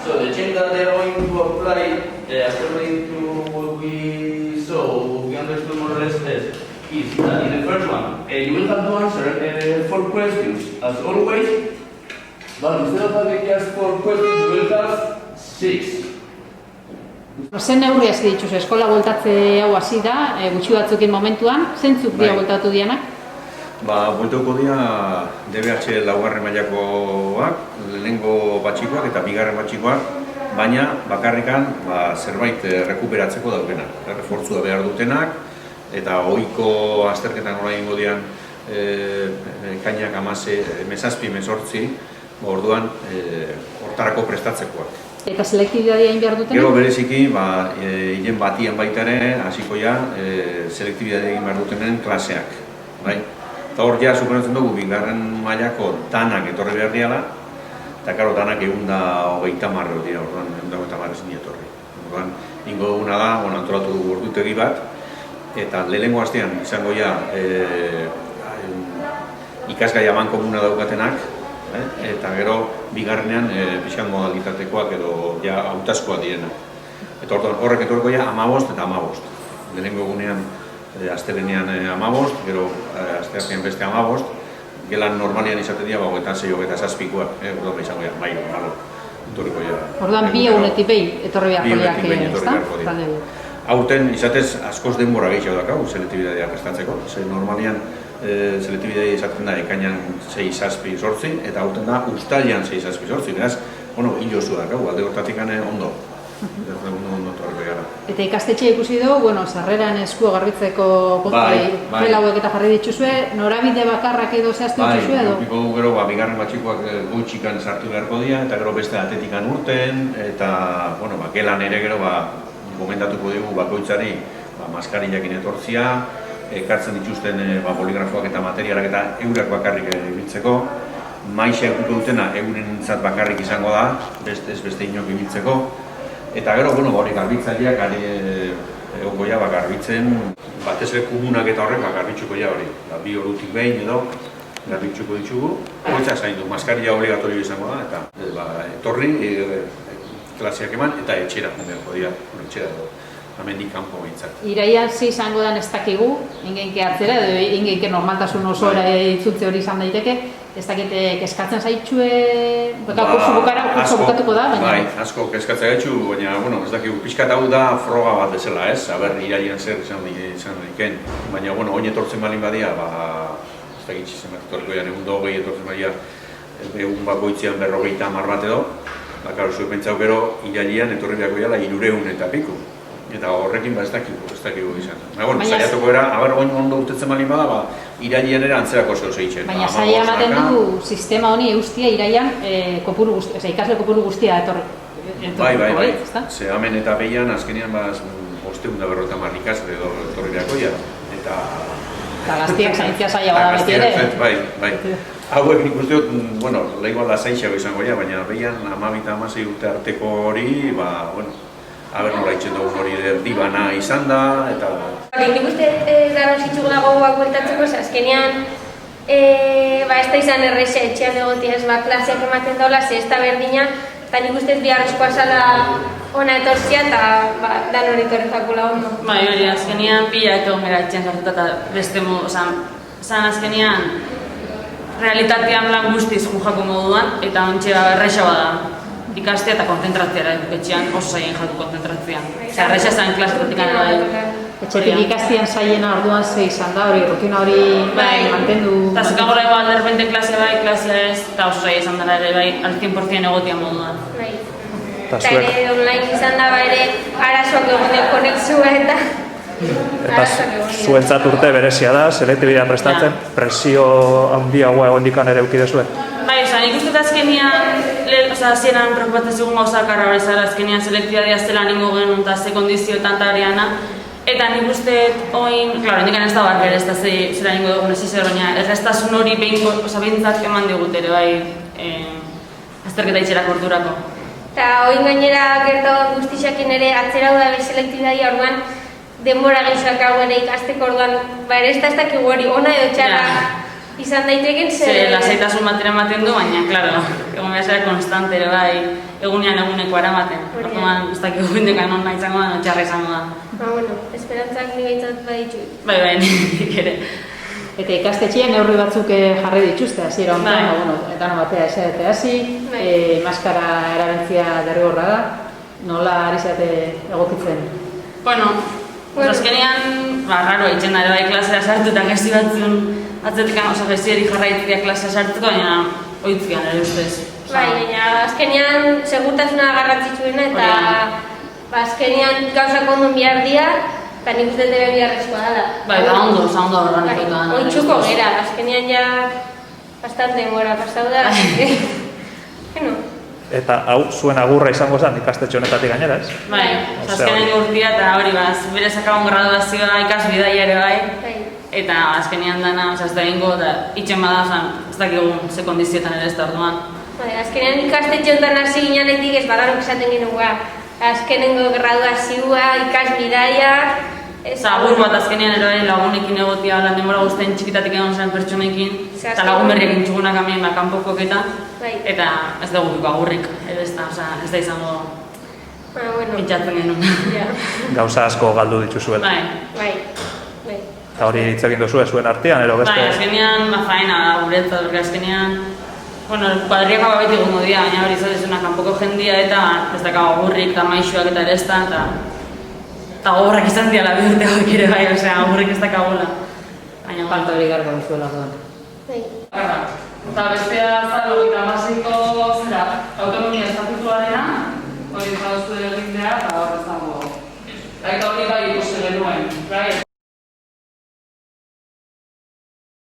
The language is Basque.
So the change that they're going to apply according to what we saw, we understood more or less is that in the first one, you will have to answer 4 questions as always, but instead of having just 4 questions, you will have 6. Zen neurri hasi dituzu, eskola bueltatze hau hasi da, gutxi batzukin momentuan, zentzuk dira bueltatu dianak? Bueltatuko dira DBH laugarren mailakoak, lehenengo batxikoak eta bigarren batxikoak, baina bakarrikan zerbait rekuperatzeko daukenak, refortzua behar dutenak, eta ohiko azterketan nola egingo dian ekainak 17-18, orduan hortarako prestatzekoak. Eta selektibitatea egin behar dutenak? Gero bereziki, hilen batian baita ere, hasiko ja, selektibitatea egin behar dutenen klaseak. Eta hor ja, suponatzen dugu, bigarren mailako danak etorri behar diala, eta karo, danak 130 dira, orduan, 130 ezin etorri. Orduan, ingo duguna da, antolatu dugu ordutegi bat, eta lehenengo astean izango ja ikasgai amankomuna daukatenak, eta gero bigarrenean pixkan modalitatekoak edo ja hautazkoak direnak. Eta orduan, horrek etorriko ja 15 eta 15. Lehenengo egunean astelenean 15, gero asteartean beste 15, gelan normalian izaten dira 26-27koak, orduan izango ja, etorriko ja. Orduan bi egunetik behin etorri beharko dira, Aurten izatez askoz denbora gehiago dakagu selektibitatea prestatzeko, normalian selektibitatea izaten da ekainan 6-7-8, eta aurten da uztailean 6-7-8, beraz, hilo zu dakagu, alde hortatik ondo. Eta ikastetxea ikusi dugu, sarreran eskua garbitzeko gel hauek eta jarri dituzue, norabide bakarrak edo zehaztu dituzue edo? Bai, dugu gero, bigarren batxikoak gutxikan sartu beharko dira, eta gero beste atetikan urten, eta gelan ere gero gomendatuko dugu bakoitzari maskarillakin etortzia, ekartzen dituzten poligrafoak eta materialak eta eurak bakarrik ibiltzeko, maixa egutuko dutena eurentzat bakarrik izango da, ez beste inok ibiltzeko, eta gero, hori garbitzaileak egongo ja garbitzen, batez ere komunak eta horrek garbitzuko ja hori, 2 ordutik behin edo garbitzuko ditugu, goitzak zaindu, maskarilla obligatorio izango da, eta etorri, klaseak eman eta etxera jungerko dira, etxera edo, amendik kanpo behintzat. Iraian ze izango den ez dakigu, ingeinke hartzera, edo ingeinke normaltasun oso itzultze hori izan daiteke, ez dakite keskatzen zaitxue, kursu bukatuko da, baina... Bai, asko keskatzen gaitu, baina, ez dakigu, pixkat hau da froga bat bezala, ez? Aber, iraian zer izan diken, baina, oin etortzen balin badia, ez dakitxe zenbat etorriko egun 20 etortzen badia, egun bakoitzean 50 bat edo, karo, zuek pentsau gero, irailean etorri beharko jala 300 eta piku. Eta horrekin ez dakigu izan. Zaiatuko era, ondo urtetzen balin bada, irailean ere antzerako zeu zeitzen. Baina zaila ematen du sistema honi eustia irailean ikasle kopuru guztia etorri. Bai. Ze hemen eta behian, azkenean 550 ikasle etorri beharko ja. Eta gaztiak zaintzia zaila bada beti ere. Bai. Hauek nik uste dut, lehiago lasaitxago izango ja, baina behian 12-16 urte arteko hori, aber nola itxen dugun hori erdibana izan da, eta... Nik uste garrantzitsu gogoak bueltatzeko, azkenean ez da izan erreza etxean egotiaz klaseak ematen daula, ez da berdina, eta nik uste biharrezkoa zala ona etortzia eta dan hori etorri jakula ondo. Bai, hori, azkenean pila eto gara etxean sartuta eta beste modu, zan azkenean realitatean lan guztiz jujako moduan, eta ontxe erreza bada. Ikastea eta konzentratzea etxean oso zaien jatu konzentratzea. Erreza zen klasetatik anera. Etxetik ikastean zaiena orduan ze izan da, rutina hori mantendu... Eta zekagora eba derbente klasea ez, eta oso zaila izan dara ere al 100% egotia moduan. Eta ere online izan da ere arazoak egunen konexua eta... Eta zuentzat urte berezia da, selektibitatea prestatzen, presio handiagoa egondikan ere eukidezue? Bai, nik uste azkenian, hasieran preokupatzen zigun gauzak arra hori zara, azkenian selektibitatea zela ningo genuen eta ze kondizioetan eta ariana. Eta nik uste oin, klaro, indikan ez da bar bere, ez da zera ningo dugun ez izan, baina erreztasun hori behintzat eman digut ere bai azterketa itxerak ordurako. Eta oin gainera gertagoan guztixakin ere atzera da selektibitatea orduan denbora gehizak hau ere ikasteko orduan, ere ez dakigu hori ona edo txarra izan daiteken Ze lasaitasun batera ematen du, baina, klaro, egon behar zera konstante ere bai, egunean eguneko aramaten. Orduan, ez dakik egundekan non nahi izango da, no txarra izango da. Bueno, esperantzak ni behintzat baditzu. Bai, nik ere. Eta ikastetxean neurri batzuk jarri dituzte, hasiera honetan, Bai. bueno, eta no batea esate hasi, Bai. maskara erabiltzea derrigorra da, nola ari zarete egokitzen? Bueno, azkenean, raro eitzen da ere bai klasera sartu eta gesti batzun atzetikan, oso gestiari jarraitzea klasera sartuko, baina oitzian ere ustez. Bai, baina azkenean segurtasuna garrantzitsuena eta azkenean gauzak ondo behar dira, eta nik uste dira biharrezkoa dela. Bai, eta ondo organizatu da. Oitzuko gera, azkenean ja bastante demora pasau da. Bueno, Eta hau zuen agurra izango zen ikastetxe honetatik gainera, ez? Bai, azkenen urtia eta hori bere sakabon graduazioa ikasbidaia ere bai. bai. Eta azkenean dana, ez da egingo, eta itxen bada, ez dakigun ze kondizioetan ere ez da orduan. Bai, azkenean ikastetxe honetan hasi ginen egitik ez bagarok esaten genuga. Azkenengo graduazioa, ikasbidaia... Eta agur bat azkenean ere bai lagunekin egotia, lan denbora guztien txikitatik egon zen pertsonekin, Ze eta lagun berriekin txugunak hemen kanpoko eta ez dugu agurrik, ez da izango bueno. pitzatzen genuen. Ja. Gauza asko galdu dituzuela. Bai. Eta hori hitz egin duzue zuen artean, ero beste... Bai, azkenean faena da guretzat, porque azkenean kuadriak ababaitik gongo dira, baina hori izatezuna kanpoko jendia eta ez dakago agurrik eta maixuak eta ere ez da, eta gogorrak izan diala bihurte hauek ere bai, agurrik ez dakagula. Falta hori garbo duzuela duan. Bai. Eta bestea zalo eta masiko